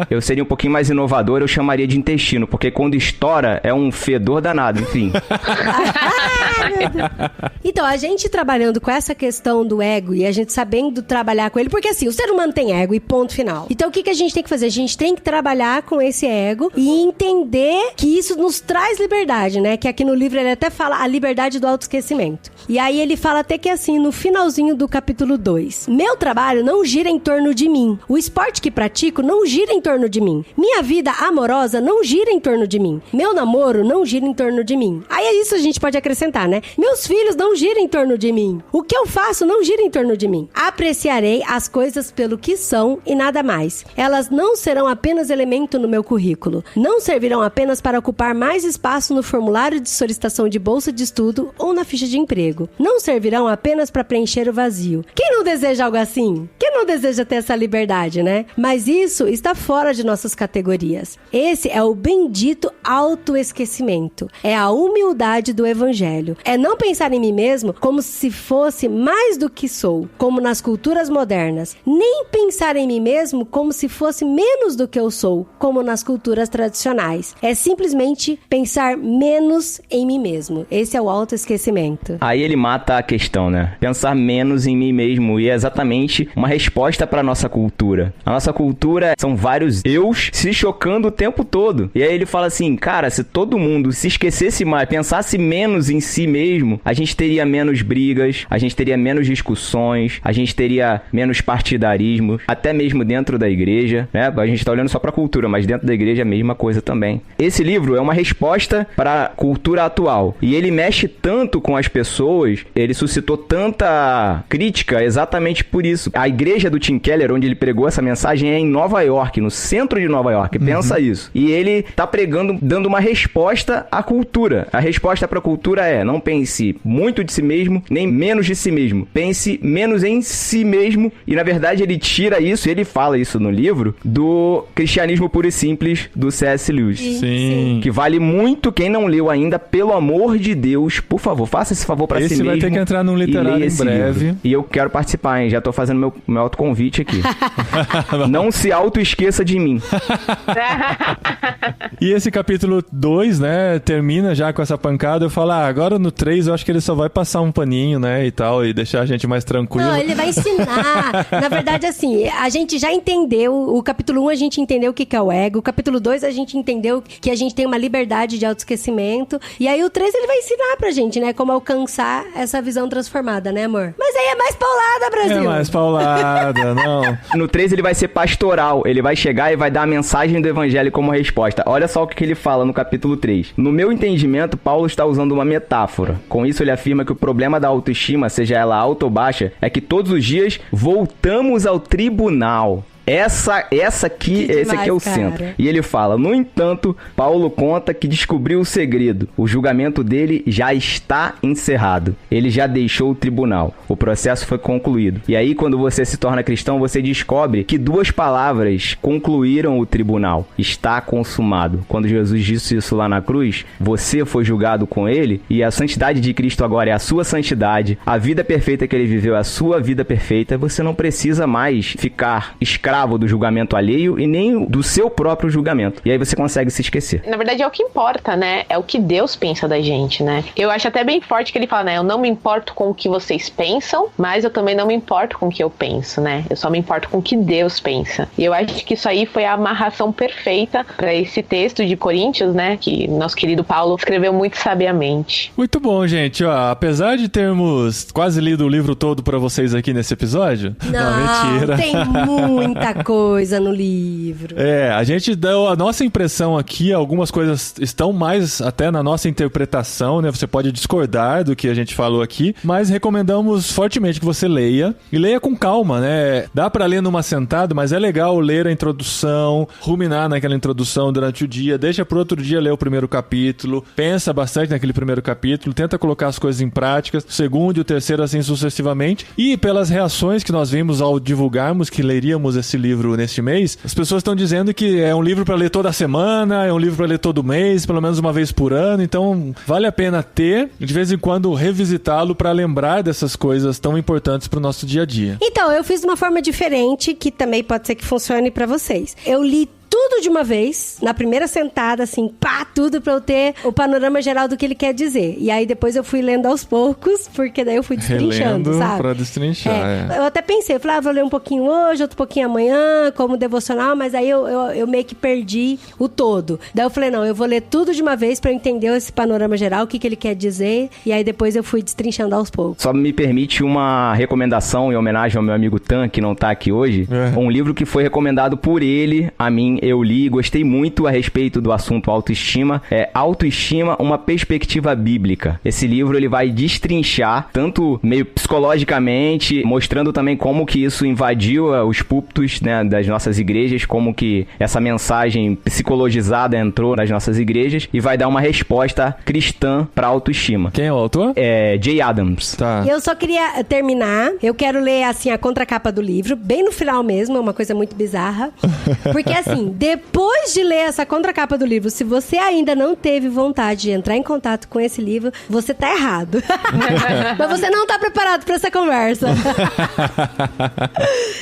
Eu seria um pouquinho mais inovador, eu chamaria de intestino, porque quando estoura é um fedor danado, enfim. Então, a gente trabalhando com essa questão do ego e a gente sabendo trabalhar com ele, porque assim, o ser humano tem ego e ponto final. Então, o que a gente tem que fazer? A gente tem que trabalhar com esse ego e entender que isso nos traz liberdade, né? Que aqui no livro ele até fala a liberdade do autoesquecimento. E aí ele fala até que assim, no finalzinho do capítulo 2, meu trabalho não gira em torno de mim. O esporte que pratico não gira em torno de mim. Minha vida amorosa não gira em torno de mim. Meu namoro não gira em torno de mim. Aí é isso a gente pode acrescentar, né? Meus filhos não giram em torno de mim. O que eu faço não gira em torno de mim. Apreciarei as coisas pelo que são e nada mais. Elas não serão apenas elemento no meu currículo. Não servirão apenas para ocupar mais espaço no formulário de solicitação de bolsa de estudo ou na ficha de emprego. Não servirão apenas para preencher o vazio. Quem não deseja algo assim? Quem não deseja ter essa liberdade, né? Mas isso está fora de nossas categorias. Esse é o bendito autoesquecimento. É a humildade do evangelho. É não pensar em mim mesmo como se fosse mais do que sou, como nas culturas modernas. Nem pensar em mim mesmo como se fosse menos do que eu sou, como nas culturas tradicionais. É simplesmente pensar menos em mim mesmo. Esse é o autoesquecimento. Aí ele mata a questão, né? Pensar menos em mim mesmo. E é exatamente uma resposta para nossa cultura. A nossa cultura são vários eus se chocando o tempo todo. E aí ele fala assim, cara, se todo mundo se esquecesse mais, pensasse menos em si mesmo, a gente teria menos brigas, a gente teria menos discussões, a gente teria menos partidarismo, até mesmo dentro da igreja, né? A gente tá olhando só pra cultura, mas dentro da igreja é a mesma coisa também. Esse livro é uma resposta para a cultura atual. E ele mexe tanto com as pessoas, ele suscitou tanta crítica exatamente por isso. A igreja do Tim Keller, onde ele pregou essa mensagem, é em Nova York, no centro de Nova York. Pensa isso. E ele tá pregando, dando uma resposta à cultura. A resposta pra cultura é, não pense muito muito de si mesmo, nem menos de si mesmo. Pense menos em si mesmo. E, na verdade, ele tira isso, ele fala isso no livro, do Cristianismo Puro e Simples, do C.S. Lewis. Sim. Que vale muito. Quem não leu ainda, pelo amor de Deus, por favor, faça esse favor pra si mesmo. Esse vai ter que entrar num literário em breve. Livro. E eu quero participar, hein? Já tô fazendo meu autoconvite aqui. Não se auto-esqueça de mim. E esse capítulo 2, né, termina já com essa pancada. Eu falo, agora no 3 eu acho que ele só vai passar um paninho, né, e tal, e deixar a gente mais tranquilo. Não, ele vai ensinar. Na verdade, assim, a gente já entendeu, o capítulo 1 a gente entendeu o que é o ego, o capítulo 2 a gente entendeu que a gente tem uma liberdade de autoesquecimento, e aí o 3 ele vai ensinar pra gente, né, como alcançar essa visão transformada, né, amor? Mas aí é mais paulada, Brasil. É mais paulada, não. No 3 ele vai ser pastoral, ele vai chegar e vai dar a mensagem do evangelho como resposta. Olha só o que ele fala no capítulo 3. No meu entendimento, Paulo está usando uma metáfora. Com isso ele afirma que o problema da autoestima, seja ela alta ou baixa, é que todos os dias voltamos ao tribunal. Esse aqui é o centro. E ele fala, no entanto, Paulo conta que descobriu o segredo. O julgamento dele já está encerrado. Ele já deixou o tribunal. O processo foi concluído. E aí, quando você se torna cristão, você descobre que 2 palavras concluíram o tribunal. Está consumado. Quando Jesus disse isso lá na cruz, você foi julgado com ele e a santidade de Cristo agora é a sua santidade. A vida perfeita que ele viveu é a sua vida perfeita. Você não precisa mais ficar escravo do julgamento alheio e nem do seu próprio julgamento. E aí você consegue se esquecer. Na verdade é o que importa, né? É o que Deus pensa da gente, né? Eu acho até bem forte que ele fala, né? Eu não me importo com o que vocês pensam, mas eu também não me importo com o que eu penso, né? Eu só me importo com o que Deus pensa. E eu acho que isso aí foi a amarração perfeita para esse texto de Coríntios, né? Que nosso querido Paulo escreveu muito sabiamente. Muito bom, gente. Ó, apesar de termos quase lido o livro todo para vocês aqui nesse episódio... Não, mentira. Tem muita coisa no livro. A gente deu a nossa impressão aqui, algumas coisas estão mais até na nossa interpretação, né? Você pode discordar do que a gente falou aqui, mas recomendamos fortemente que você leia, e leia com calma, né? Dá pra ler numa sentada, mas é legal ler a introdução, ruminar naquela introdução durante o dia, deixa pro outro dia ler o primeiro capítulo, pensa bastante naquele primeiro capítulo, tenta colocar as coisas em prática, o segundo e o terceiro assim sucessivamente, e pelas reações que nós vimos ao divulgarmos que leríamos esse livro neste mês, as pessoas estão dizendo que é um livro para ler toda semana, é um livro para ler todo mês, pelo menos uma vez por ano, então vale a pena ter e de vez em quando revisitá-lo para lembrar dessas coisas tão importantes para o nosso dia a dia. Então, eu fiz de uma forma diferente, que também pode ser que funcione para vocês. Eu li tudo de uma vez, na primeira sentada, assim, tudo pra eu ter o panorama geral do que ele quer dizer. E aí depois eu fui lendo aos poucos, porque daí eu fui destrinchando, sabe? Pra destrinchar, Eu até pensei, eu falei, vou ler um pouquinho hoje, outro pouquinho amanhã, como devocional, mas aí eu meio que perdi o todo. Daí eu falei, não, eu vou ler tudo de uma vez pra eu entender esse panorama geral, o que ele quer dizer, e aí depois eu fui destrinchando aos poucos. Só me permite uma recomendação em homenagem ao meu amigo Tan, que não tá aqui hoje, um livro que foi recomendado por ele, a mim, eu li e gostei muito a respeito do assunto autoestima. É Autoestima, uma perspectiva bíblica. Esse livro ele vai destrinchar, tanto meio psicologicamente, mostrando também como que isso invadiu os púlpitos, né, das nossas igrejas, como que essa mensagem psicologizada entrou nas nossas igrejas e vai dar uma resposta cristã para autoestima. Quem é o autor? É Jay Adams. Tá. Eu só queria terminar. Eu quero ler, assim, a contracapa do livro, bem no final mesmo, é uma coisa muito bizarra. Porque, assim, depois de ler essa contracapa do livro, se você ainda não teve vontade de entrar em contato com esse livro, você tá errado. Mas você não tá preparado pra essa conversa.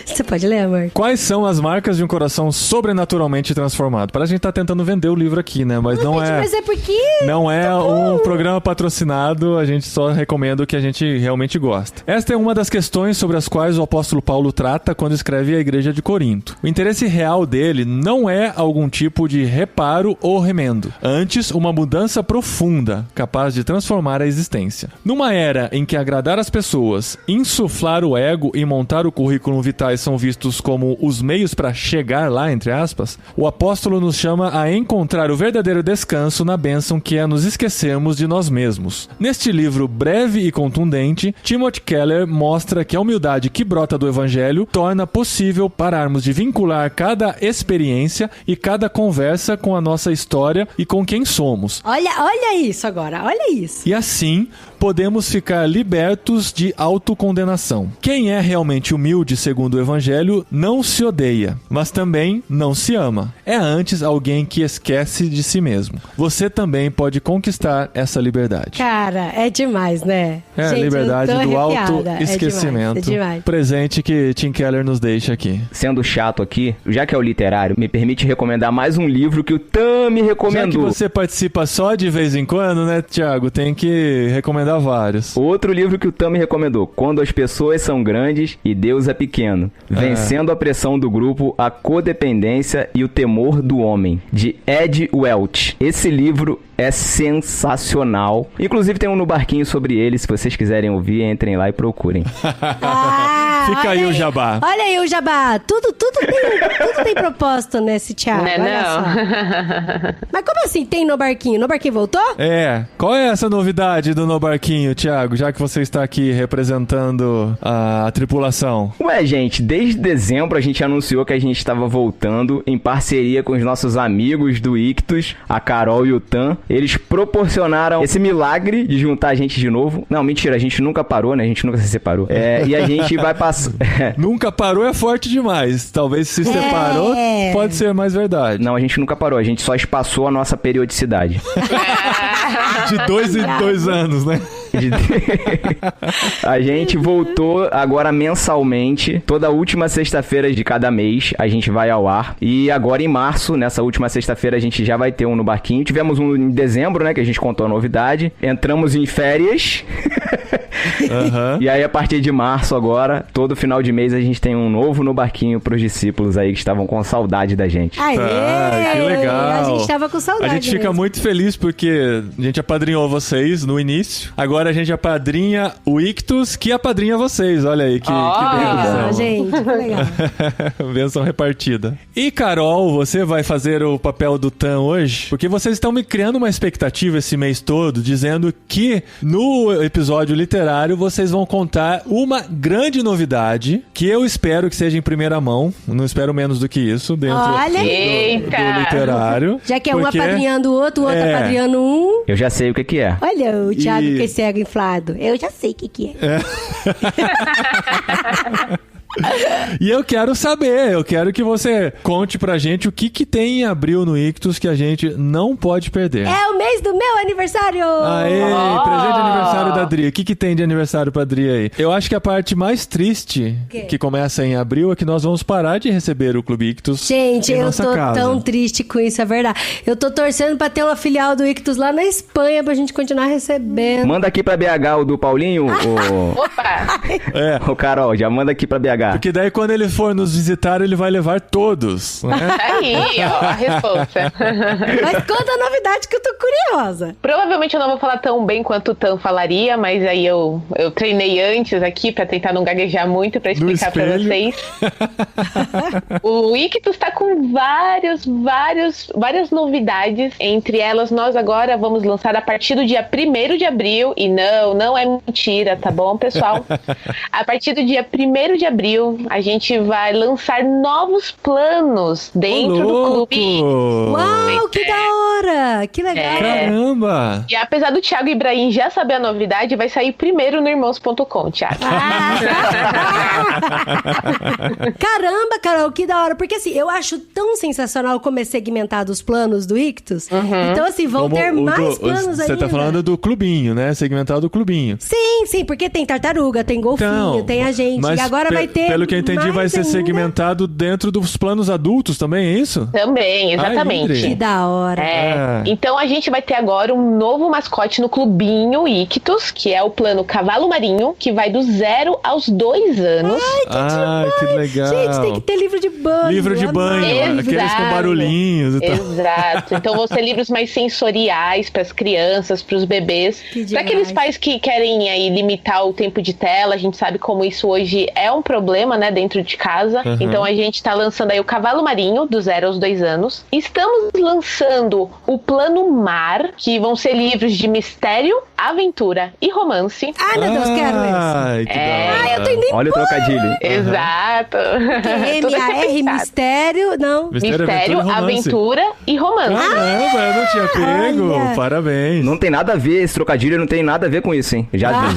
Você pode ler, amor? Quais são as marcas de um coração sobrenaturalmente transformado? Parece que a gente tá tentando vender o livro aqui, né? Mas não é... Mas é porque... Não é um programa patrocinado, a gente só recomenda o que a gente realmente gosta. Esta é uma das questões sobre as quais o apóstolo Paulo trata quando escreve a igreja de Corinto. O interesse real dele não é algum tipo de reparo ou remendo. Antes, uma mudança profunda, capaz de transformar a existência. Numa era em que agradar as pessoas, insuflar o ego e montar o currículo vitae são vistos como os meios para chegar lá, entre aspas, o apóstolo nos chama a encontrar o verdadeiro descanso na bênção que é nos esquecermos de nós mesmos. Neste livro breve e contundente, Timothy Keller mostra que a humildade que brota do evangelho torna possível pararmos de vincular cada experiência e cada conversa com a nossa história e com quem somos. Olha isso agora, olha isso. E assim, podemos ficar libertos de autocondenação. Quem é realmente humilde segundo o Evangelho não se odeia, mas também não se ama. É antes alguém que esquece de si mesmo. Você também pode conquistar essa liberdade. Cara, é demais, né? É Gente, a liberdade eu tô do arrepiada. autoesquecimento. É demais. Presente que Tim Keller nos deixa aqui. Sendo chato aqui, já que é o literário, me permite recomendar mais um livro que o Tam me Já que recomendou. você participa só de vez em quando, né, Thiago? Tem que recomendar vários. Outro livro que o Tam me recomendou, Quando as Pessoas São Grandes e Deus é Pequeno. Vencendo a pressão do grupo, a codependência e o temor do homem, de Ed Welch. Esse livro é sensacional. Inclusive tem um no Barquinho sobre ele, se vocês quiserem ouvir, entrem lá e procurem. Fica aí olha o jabá. Olha aí o jabá. Tudo tem propósito nesse Thiago. Não é olha não? só. Mas como assim tem no Barquinho? No Barquinho voltou? Qual é essa novidade do No Barquinho, Thiago? Já que você está aqui representando a tripulação. Ué, gente, desde dezembro a gente anunciou que a gente estava voltando em parceria com os nossos amigos do Ictus, a Carol e o Tam. Eles proporcionaram esse milagre de juntar a gente de novo. Não, mentira, a gente nunca parou, né? A gente nunca se separou. E a gente vai passar... Nunca parou é forte demais. Talvez se separou, pode ser mais verdade. Não, a gente nunca parou. A gente só espaçou a nossa periodicidade. De 2 em 2 anos, né? A gente voltou agora mensalmente. Toda última sexta-feira de cada mês a gente vai ao ar. E agora em março, nessa última sexta-feira, a gente já vai ter um no Barquinho. Tivemos um em dezembro, né? Que a gente contou a novidade. Entramos em férias. E aí, a partir de março agora, todo final de mês a gente tem um novo no Barquinho pros discípulos aí que estavam com saudade da gente. Aê! Que legal. A gente tava com saudade. A gente fica mesmo. muito feliz porque a gente apadrinhou vocês no início. Agora a gente apadrinha o Ictus, que apadrinha vocês. Olha aí, que Ah, bênção. gente, que legal. Bênção repartida. E Carol, você vai fazer o papel do Tam hoje? Porque vocês estão me criando uma expectativa esse mês todo, dizendo que no episódio literário vocês vão contar uma grande novidade, que eu espero que seja em primeira mão. Não espero menos do que isso dentro Olha. do literário. Já que é um porque- apadrinhando o outro apadrinhando um. Eu já sei o que é. Olha o Thiago E- com esse ego inflado. Eu já sei o que é. E eu quero saber, eu quero que você conte pra gente o que tem em abril no Ictus que a gente não pode perder. É o mês do meu aniversário! Aê, presente de aniversário da Dri. O que tem de aniversário pra Dri aí? Eu acho que a parte mais triste que começa em abril é que nós vamos parar de receber o Clube Ictus Gente, em eu nossa tô casa. tão triste com isso, é verdade. Eu tô torcendo pra ter uma filial do Ictus lá na Espanha pra gente continuar recebendo. Manda aqui pra BH o do Paulinho, Opa! ô Carol, já manda aqui pra BH. Porque daí quando ele for nos visitar, ele vai levar todos, né? Aí, ó, a resposta. Mas conta a novidade que eu tô curiosa. Provavelmente eu não vou falar tão bem quanto o Tam falaria, mas aí eu treinei antes aqui pra tentar não gaguejar muito pra explicar pra espelho. vocês. O Ictus tá com várias novidades. Entre elas, nós agora vamos lançar a partir do dia 1º de abril. E não é mentira, tá bom, pessoal? A partir do dia 1º de abril, a gente vai lançar novos planos dentro do clube. Uau, que da hora! Que legal! Caramba! E apesar do Thiago Ibrahim já saber a novidade, vai sair primeiro no irmãos.com, Thiago. Caramba, Carol, que da hora. Porque assim, eu acho tão sensacional como é segmentado os planos do Ictus. Então assim, vão Como ter o mais do- planos Você ainda. tá falando do clubinho, né? Segmentado do clubinho. Sim, porque tem tartaruga, tem golfinho, tem a gente. Mas E agora vai ter pelo que eu entendi, mais vai ser ainda. segmentado dentro dos planos adultos também, é isso? Também, exatamente. Ai, Que da hora. Então a gente vai ter agora um novo mascote no clubinho Ictus, que é o plano Cavalo Marinho, que vai do 0 aos 2 anos. Ai, que legal. Gente, tem que ter livro de banho. Livro de amado. banho, aqueles com barulhinhos e tal. Exato. Então vão ser livros mais sensoriais para as crianças, para os bebês. Que Para aqueles demais. pais que querem aí limitar o tempo de tela, a gente sabe como isso hoje é um problema problema, né, dentro de casa. Então a gente tá lançando aí o Cavalo Marinho, do 0 aos 2 anos. Estamos lançando o Plano Mar, que vão ser livros de mistério, aventura e romance. Ai, meu Deus, quero esse. Ai, que da hora. Eu tô indo Olha o trocadilho. Exato. Tudo M-A-R, acrescentado. mistério, não. Mistério, romance. aventura e romance. Caramba, eu não tinha pego. olha. Parabéns. Não tem nada a ver, esse trocadilho não tem nada a ver com isso, hein? Já vi.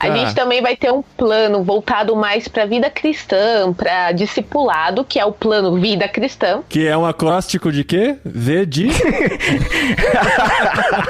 A gente também vai ter um plano voltado mais pra vida cristã, pra discipulado, que é o plano Vida Cristã. Que é um acróstico de quê? V de...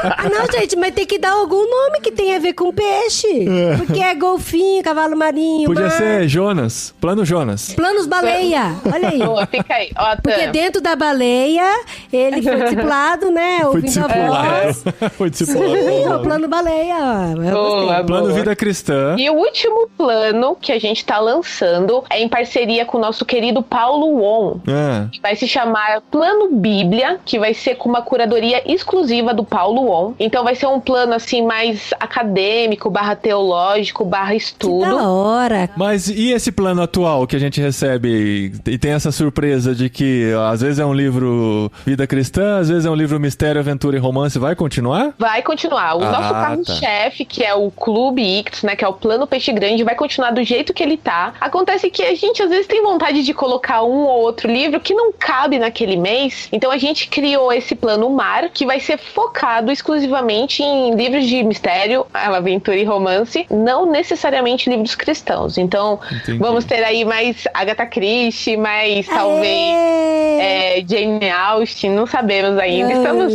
Ah, não, gente, mas tem que dar algum nome que tenha a ver com peixe. Porque é golfinho, cavalo marinho, Podia mar. ser Jonas. Plano Jonas. Planos baleia. Olha aí. Boa, fica aí. Ó, Porque dentro da baleia, ele foi discipulado, né? Foi Ouvindo a discipulado. voz. Foi discipulado. Sim, o plano baleia. Ó. Eu Boa, gostei. Plano boa. Vida Cristã. E o último plano que a gente tá lançando é em parceria com o nosso querido Paulo Won. Ah, Que vai se chamar Plano Bíblia, que vai ser com uma curadoria exclusiva do Paulo Won. Então vai ser um plano assim mais acadêmico, barra teológico, barra Que estudo. da hora. mas e esse plano atual que a gente recebe e tem essa surpresa de que ó, às vezes é um livro Vida Cristã, às vezes é um livro Mistério, Aventura e Romance, vai continuar? Vai continuar. O nosso carro-chefe, que é o Clube Ictus, né, que é o Plano Peixe Grande, vai continuar do jeito que ele tá. Acontece que a gente às vezes tem vontade de colocar um ou outro livro que não cabe naquele mês. Então a gente criou esse Plano Mar, que vai ser focado exclusivamente em livros de mistério, aventura e romance, não necessariamente livros cristãos. Então Entendi. vamos ter aí mais Agatha Christie, mais talvez Aê! Jane Austen, não sabemos ainda. Estamos...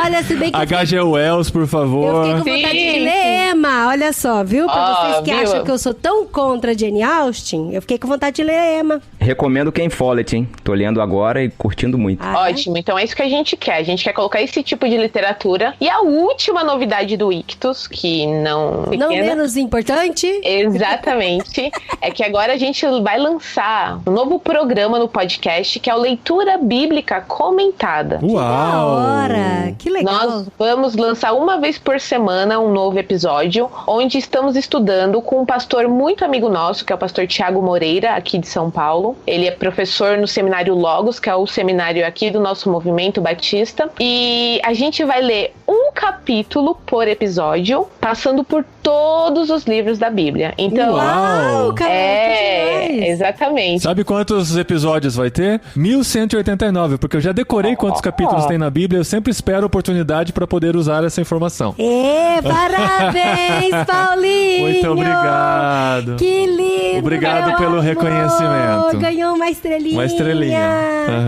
Olha, se bem que H.G. Wells, por eu favor. fiquei com vontade Sim, de ler Emma, olha só, viu? Pra Ó, vocês que viu? acham que eu sou tão contra Jane Austen, eu fiquei com vontade de ler Emma. Recomendo Ken Follett, hein? Tô lendo agora e curtindo muito. Ah, Ótimo, então é isso que a gente quer. A gente quer colocar esse tipo de literatura. E a última novidade do Ictus, que não... Não pequena, menos importante. exatamente, é que agora a gente vai lançar um novo programa no podcast, que é o Leitura Bíblica Comentada. Da Uau! hora, que legal. Nós vamos lançar uma vez por semana um novo episódio, onde estamos estudando com um pastor muito amigo nosso, que é o pastor Tiago Moreira, aqui de São Paulo. Ele é professor no Seminário Logos, que é o seminário aqui do nosso movimento batista. E a gente vai ler um capítulo por episódio, passando por todos os livros da Bíblia. Então, Uau, cara, que demais. exatamente. Sabe quantos episódios vai ter? 1189, porque eu já decorei quantos capítulos tem na Bíblia, eu sempre espero a oportunidade para poder usar essa informação. Parabéns, Paulinho! Muito obrigado. Que lindo! Obrigado meu pelo amor. reconhecimento. Ganhou uma estrelinha. Uma estrelinha.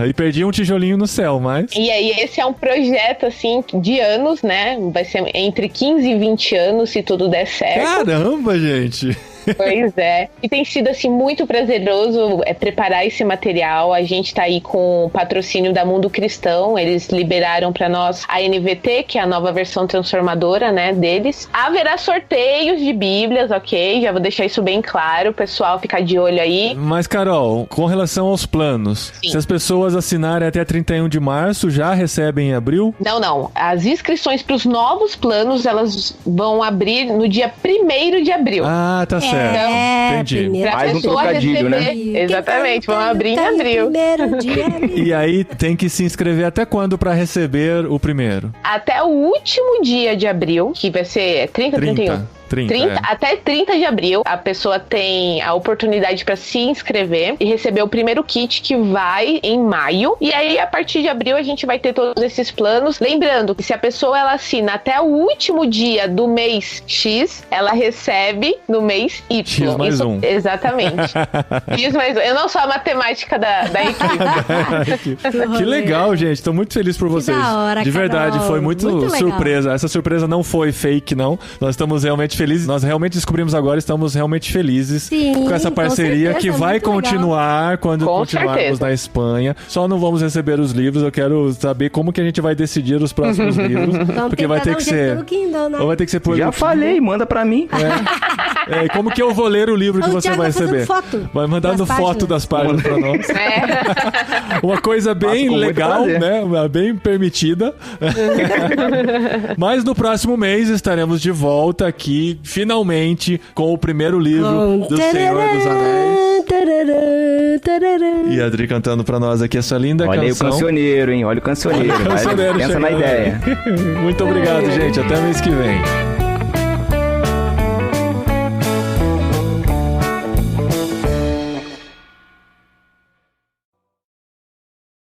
E perdi um tijolinho no céu, mas... E aí, esse é um projeto, assim, de anos, né? Vai ser entre 15 e 20 anos, se tudo der certo. Caramba, gente! Pois é. E tem sido, assim, muito prazeroso preparar esse material. A gente tá aí com o patrocínio da Mundo Cristão. Eles liberaram pra nós a NVT, que é a nova versão transformadora, né, deles. Haverá sorteios de bíblias, ok? Já vou deixar isso bem claro. O pessoal ficar de olho aí. Mas, Carol, com relação aos planos, Sim. se as pessoas assinarem até 31 de março, já recebem em abril? Não. As inscrições pros novos planos, elas vão abrir no dia 1º de abril. Ah, tá certo. Entendi. primeiro. Pra Mais um pessoa trocadilho, né? receber. Exatamente, vamos abrir em Tá aí abril. primeiro dia. E aí tem que se inscrever até quando pra receber o primeiro? Até o último dia de abril, que vai ser 30, 31. 30, é. Até 30 de abril, a pessoa tem a oportunidade para se inscrever e receber o primeiro kit, que vai em maio. E aí, a partir de abril, a gente vai ter todos esses planos. Lembrando que se a pessoa ela assina até o último dia do mês X, ela recebe no mês Y. X mais um. Exatamente. X mais um. Eu não sou a matemática da equipe. Que legal, gente. Tô muito feliz por vocês. da hora, de verdade, Carol. foi muito Muito legal. surpresa. Essa surpresa não foi fake, não. Nós estamos realmente felizes. Nós realmente descobrimos agora, estamos realmente felizes Sim, com essa com parceria certeza, que vai muito legal. continuar quando Com continuarmos certeza. na Espanha. Só não vamos receber os livros. Eu quero saber como que a gente vai decidir os próximos livros. Vamos Porque vai ter dar que um jeito ser. pelo Kindle, né? Ou vai ter que ser por Já falei, manda pra mim. É, como que eu vou ler o livro que O você Thiago vai vai fazendo receber? foto Vai mandando das foto páginas. das páginas pra nós. Uma coisa bem Faço com muito legal, prazer. né? Bem permitida. Mas no próximo mês estaremos de volta aqui aí, finalmente, com o primeiro livro do Senhor dos Anéis. E a Adri cantando pra nós aqui essa linda canção. Olha aí o cancioneiro, hein? Olha o cancioneiro. Pensa na ideia. Muito Muito obrigado, gente. Até mês que vem.